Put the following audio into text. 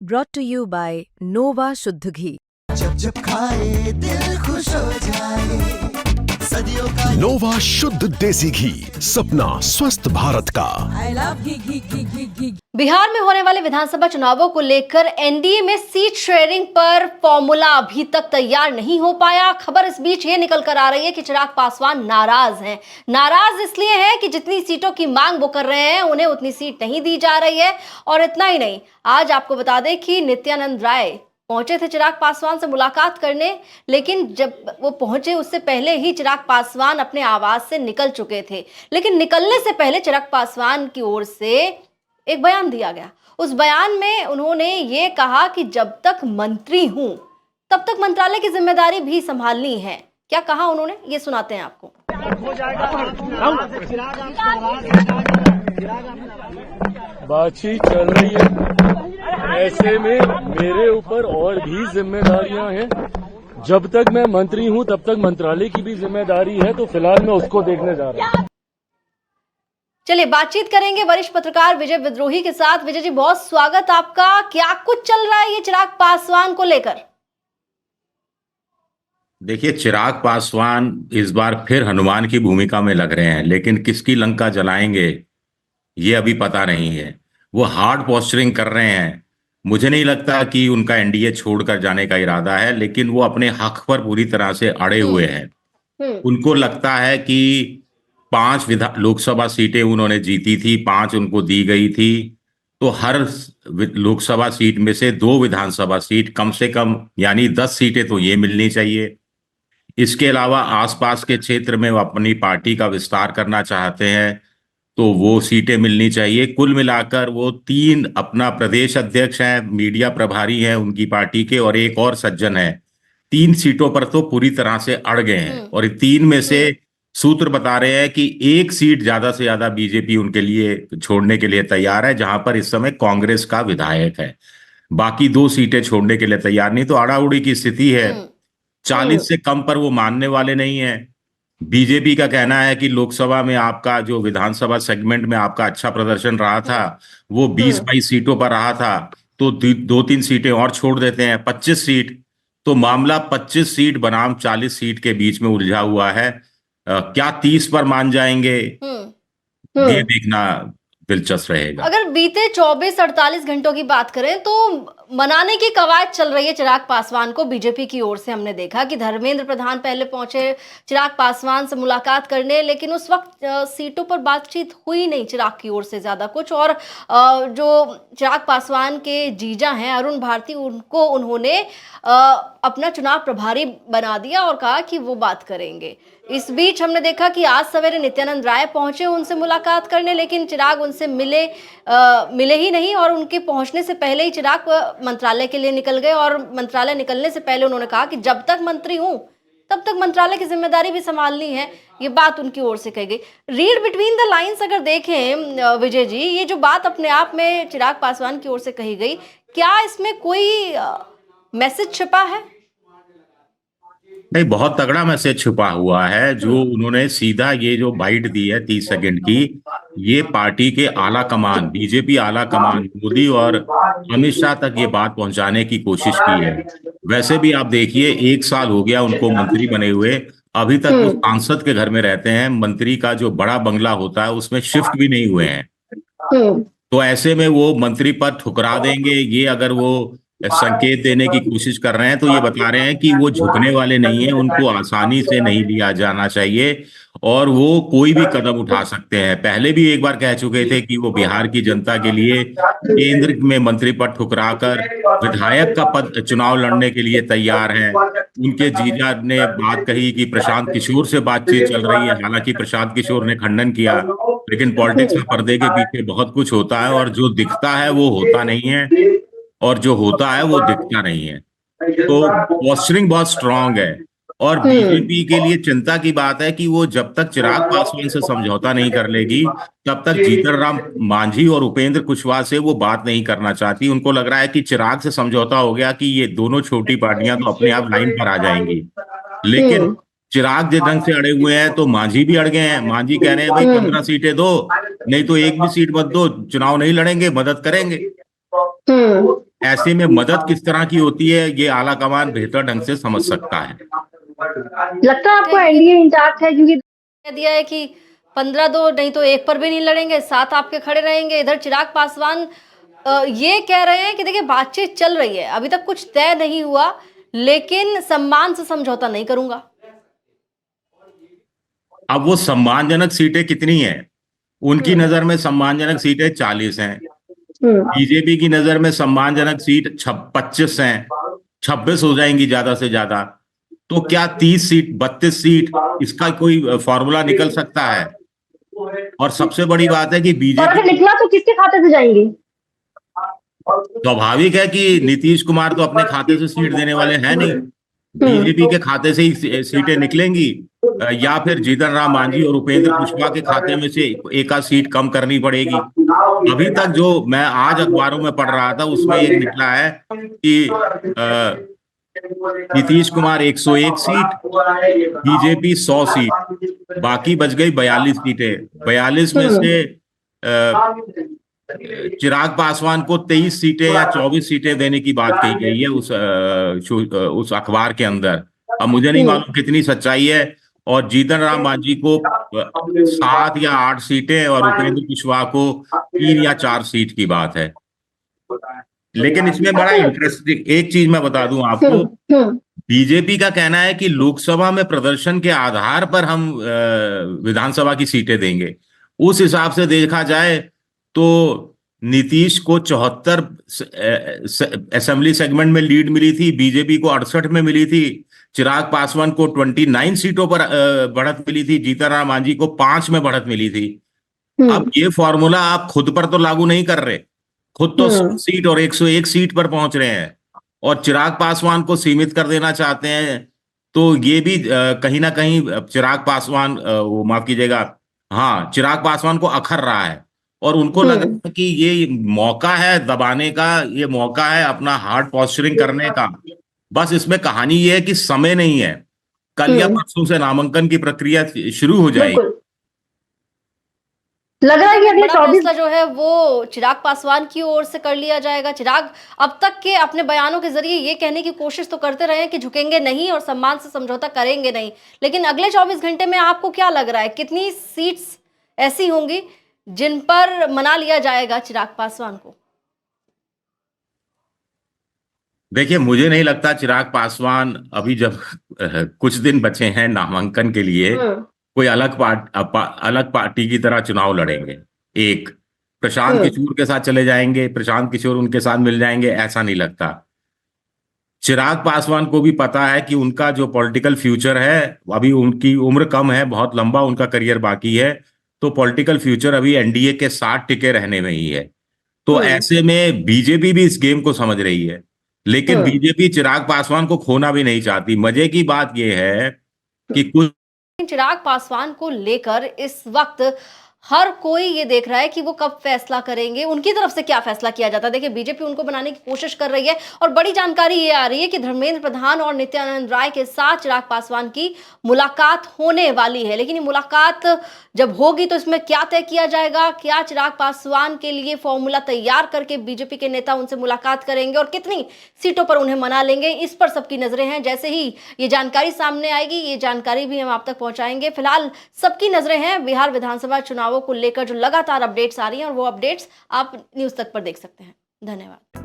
brought to you by Nova शुद्ध घी। जब जब खाए दिल खुश हो जाए, सदियों का नोवा शुद्ध देसी घी, सपना स्वस्थ भारत का। I love घी। बिहार में होने वाले विधानसभा चुनावों को लेकर एनडीए में सीट शेयरिंग पर फॉर्मूला अभी तक तैयार नहीं हो पाया। खबर इस बीच ये निकल कर आ रही है कि चिराग पासवान नाराज हैं। नाराज इसलिए हैं कि जितनी सीटों की मांग वो कर रहे हैं उन्हें उतनी सीट नहीं दी जा रही है। और इतना ही नहीं, आज आपको बता दें कि नित्यानंद राय पहुंचे थे चिराग पासवान से मुलाकात करने, लेकिन जब वो पहुंचे उससे पहले ही चिराग पासवान अपने आवास से निकल चुके थे। लेकिन निकलने से पहले चिराग पासवान की ओर से एक बयान दिया गया। उस बयान में उन्होंने ये कहा कि जब तक मंत्री हूं तब तक मंत्रालय की जिम्मेदारी भी संभालनी है। क्या कहा उन्होंने, ये सुनाते हैं आपको। बातचीत चल रही है, ऐसे में मेरे ऊपर और भी जिम्मेदारियां हैं। जब तक मैं मंत्री हूं तब तक मंत्रालय की भी जिम्मेदारी है, तो फिलहाल मैं उसको देखने जा रहा हूं। चलिए बातचीत करेंगे वरिष्ठ पत्रकार विजय विद्रोही के साथ। विजय जी, बहुत स्वागत आपका। क्या कुछ चल रहा है ये चिराग पासवान को लेकर? देखिए, चिराग पासवान इस बार फिर हनुमान की भूमिका में लग रहे हैं, लेकिन किसकी लंका जलाएंगे ये अभी पता नहीं है। वो हार्ड पोस्चरिंग कर रहे हैं। मुझे नहीं लगता कि उनका एनडीए छोड़कर जाने का इरादा है, लेकिन वो अपने हक पर पूरी तरह से अड़े हुए हैं। उनको लगता है कि 5 लोकसभा सीटें उन्होंने जीती थी, 5 उनको दी गई थी, तो हर लोकसभा सीट में से 2 विधानसभा सीट कम से कम, यानी 10 सीटें तो ये मिलनी चाहिए। इसके अलावा आसपास के क्षेत्र में वो अपनी पार्टी का विस्तार करना चाहते हैं, तो वो सीटें मिलनी चाहिए। कुल मिलाकर वो 3 अपना प्रदेश अध्यक्ष हैं, मीडिया प्रभारी हैं उनकी पार्टी के, और एक और सज्जन है। 3 सीटों पर तो पूरी तरह से अड़ गए हैं, और 3 में से सूत्र बता रहे हैं कि 1 सीट ज्यादा से ज्यादा बीजेपी उनके लिए छोड़ने के लिए तैयार है, जहां पर इस समय कांग्रेस का विधायक है। बाकी 2 सीटें छोड़ने के लिए तैयार नहीं, तो अड़ाउड़ी की स्थिति है। 40 से कम पर वो मानने वाले नहीं है। बीजेपी का कहना है कि लोकसभा में आपका जो विधानसभा सेगमेंट में आपका अच्छा प्रदर्शन रहा था, वो 20-22 सीटों पर रहा था, तो 2-3 सीटें और छोड़ देते हैं, 25 सीट। तो मामला 25 सीट बनाम 40 सीट के बीच में उलझा हुआ है। क्या 30 पर मान जाएंगे, ये देखना दिलचस्प रहेगा। अगर बीते 24-48 घंटों की बात करें तो मनाने की कवायद चल रही है चिराग पासवान को बीजेपी की ओर से। हमने देखा कि धर्मेंद्र प्रधान पहले पहुंचे चिराग पासवान से मुलाकात करने, लेकिन उस वक्त सीटों पर बातचीत हुई नहीं चिराग की ओर से ज्यादा कुछ। और जो चिराग पासवान के जीजा हैं अरुण भारती, उनको उन्होंने अपना चुनाव प्रभारी बना दिया और कहा कि वो बात करेंगे। इस बीच हमने देखा कि आज सवेरे नित्यानंद राय पहुंचे उनसे मुलाकात करने, लेकिन चिराग उनसे मिले ही नहीं, और उनके पहुंचने से पहले ही चिराग मंत्रालय के लिए निकल गए। और मंत्रालय निकलने से पहले उन्होंने कहा कि जब तक मंत्री हूं तब तक मंत्रालय की जिम्मेदारी भी संभालनी है। ये बात उनकी ओर से कही गई। रीड बिटवीन द लाइंस अगर देखें विजय जी, ये जो बात अपने आप में चिराग पासवान की ओर से कही गई, क्या इसमें कोई मैसेज छिपा है? नहीं, बहुत तगड़ा मैसेज छुपा हुआ है। जो उन्होंने सीधा ये जो बाइट दी है 30 सेकंड की, ये पार्टी के आला कमान, बीजेपी आला कमान, मोदी और अमित शाह तक ये बात पहुंचाने की कोशिश की है। वैसे भी आप देखिए, 1 साल हो गया उनको मंत्री बने हुए, अभी तक वो सांसद के घर में रहते हैं। मंत्री का जो बड़ा बंगला होता है उसमें शिफ्ट भी नहीं हुए हैं। तो ऐसे में वो मंत्री पद ठुकरा देंगे, ये अगर वो संकेत देने की कोशिश कर रहे हैं, तो ये बता रहे हैं कि वो झुकने वाले नहीं है, उनको आसानी से नहीं लिया जाना चाहिए, और वो कोई भी कदम उठा सकते हैं। पहले भी एक बार कह चुके थे कि वो बिहार की जनता के लिए केंद्र में मंत्री पद ठुकराकर विधायक का पद चुनाव लड़ने के लिए तैयार हैं। उनके जीजा ने बात कही कि प्रशांत किशोर से बातचीत चल रही है, हालांकि प्रशांत किशोर ने खंडन किया, लेकिन पॉलिटिक्स में पर्दे के पीछे बहुत कुछ होता है, और जो दिखता है वो होता नहीं है, और जो होता है वो दिखता नहीं है। तो पोस्चरिंग बहुत स्ट्रांग है, और बीजेपी के लिए चिंता की बात है कि वो जब तक चिराग पासवान से समझौता नहीं कर लेगी, तब तक जीतन राम मांझी और उपेंद्र कुशवाहा से वो बात नहीं करना चाहती। उनको लग रहा है कि चिराग से समझौता हो गया कि ये दोनों छोटी पार्टियां तो अपने आप लाइन पर आ जाएंगी, लेकिन चिराग जिस ढंग से अड़े हुए हैं तो मांझी भी अड़ गए हैं। मांझी कह रहे हैं भाई 15 सीटें दो, नहीं तो एक भी सीट मत दो, चुनाव नहीं लड़ेंगे, मदद करेंगे। ऐसे में मदद किस तरह की होती है ये आला कमान बेहतर ढंग से समझ सकता है। लगता है आपको एनडीए इंचार्ज है, क्योंकि कह दिया है कि 15-2 नहीं तो 1 पर भी नहीं लड़ेंगे, साथ आपके खड़े रहेंगे। इधर चिराग पासवान ये कह रहे हैं कि देखिए बातचीत चल रही है, अभी तक कुछ तय नहीं हुआ, लेकिन सम्मान से समझौता नहीं करूंगा। अब वो सम्मानजनक सीटें कितनी हैं? उनकी नजर में सम्मानजनक सीटें 40 हैं, बीजेपी की नजर में सम्मानजनक सीट 25 हैं, 26 हो जाएंगी ज्यादा से ज्यादा। तो क्या 30 सीट 32 सीट इसका कोई फॉर्मूला निकल सकता है? और सबसे बड़ी बात है कि और अगर बीजेपी, निकला तो किसके खाते से जाएंगी? स्वाभाविक है कि नीतीश कुमार तो अपने खाते से सीट देने वाले हैं नहीं, बीजेपी के खाते से ही सीटें निकलेंगी, या फिर जीतन राम मांझी और उपेंद्र कुशवाहा के खाते में से एक आध सीट कम करनी पड़ेगी। अभी तक जो मैं आज अखबारों में पढ़ रहा था उसमें ये निकला है कि Nitish Kumar 101 seat, BJP 100 seat, बाकी बच गई 42 सीटें। 42 में से चिराग पासवान को 23 सीटें या 24 सीटें देने की बात कही गई है उस अखबार के अंदर। अब मुझे नहीं मालूम कितनी सच्चाई है। और जीतन राम मांझी को 7 या 8 सीटें और उपेंद्र कुशवाहा को 3 या 4 सीट की बात है। लेकिन इसमें बड़ा इंटरेस्टिंग एक चीज मैं बता दूं आपको, बीजेपी का कहना है कि लोकसभा में प्रदर्शन के आधार पर हम विधानसभा की सीटें देंगे। उस हिसाब से देखा जाए तो नीतीश को 74 असेंबली सेगमेंट में लीड मिली थी, बीजेपी को 68 में मिली थी, चिराग पासवान को 29 सीटों पर बढ़त मिली थी, जीतन राम मांझी को 5 में बढ़त मिली थी। अब ये फॉर्मूला आप खुद पर तो लागू नहीं कर रहे, खुद तो 100 सीट और 101 सीट पर पहुंच रहे हैं और चिराग पासवान को सीमित कर देना चाहते हैं। तो ये भी कहीं ना कहीं चिराग पासवान वो माफ कीजिएगा, हाँ, चिराग पासवान को अखर रहा है और उनको लग रहा है कि ये मौका है दबाने का, ये मौका है अपना हार्ड पोस्चरिंग करने का। बस इसमें कहानी ये है कि समय नहीं है, कल या परसों से नामांकन की प्रक्रिया शुरू हो जाएगी। लग रहा है कि अगले बड़ा 24 फैसला जो है वो चिराग पासवान की ओर से कर लिया जाएगा। चिराग अब तक के अपने बयानों के जरिए ये कहने की कोशिश तो करते रहे कि झुकेंगे नहीं और सम्मान से समझौता करेंगे नहीं, लेकिन अगले 24 घंटे में आपको क्या लग रहा है, कितनी सीट्स ऐसी होंगी जिन पर मना लिया जाएगा चिराग पासवान को? देखिए, मुझे नहीं लगता चिराग पासवान अभी जब कुछ दिन बचे हैं नामांकन के लिए कोई अलग पार्टी की तरह चुनाव लड़ेंगे। एक प्रशांत किशोर के साथ चले जाएंगे, प्रशांत किशोर उनके साथ मिल जाएंगे, ऐसा नहीं लगता। चिराग पासवान को भी पता है कि उनका जो पॉलिटिकल फ्यूचर है, अभी उनकी उम्र कम है, बहुत लंबा उनका करियर बाकी है, तो पॉलिटिकल फ्यूचर अभी एनडीए के साथ टिके रहने में ही है। तो ऐसे में बीजेपी भी इस गेम को समझ रही है, लेकिन बीजेपी चिराग पासवान को खोना भी नहीं चाहती। मजे की बात यह है कि कुछ चिराग पासवान को लेकर इस वक्त हर कोई ये देख रहा है कि वो कब फैसला करेंगे, उनकी तरफ से क्या फैसला किया जाता है। देखिए, बीजेपी उनको बनाने की कोशिश कर रही है और बड़ी जानकारी ये आ रही है कि धर्मेंद्र प्रधान और नित्यानंद राय के साथ चिराग पासवान की मुलाकात होने वाली है। लेकिन ये मुलाकात जब होगी तो इसमें क्या तय किया जाएगा, क्या चिराग पासवान के लिए फॉर्मूला तैयार करके बीजेपी के नेता उनसे मुलाकात करेंगे और कितनी सीटों पर उन्हें मना लेंगे, इस पर सबकी नजरें हैं। जैसे ही ये जानकारी सामने आएगी, ये जानकारी भी हम आप तक पहुंचाएंगे। फिलहाल सबकी नजरें हैं बिहार विधानसभा चुनाव को लेकर जो लगातार अपडेट्स आ रही हैं और वो अपडेट्स आप न्यूज़ तक पर देख सकते हैं। धन्यवाद।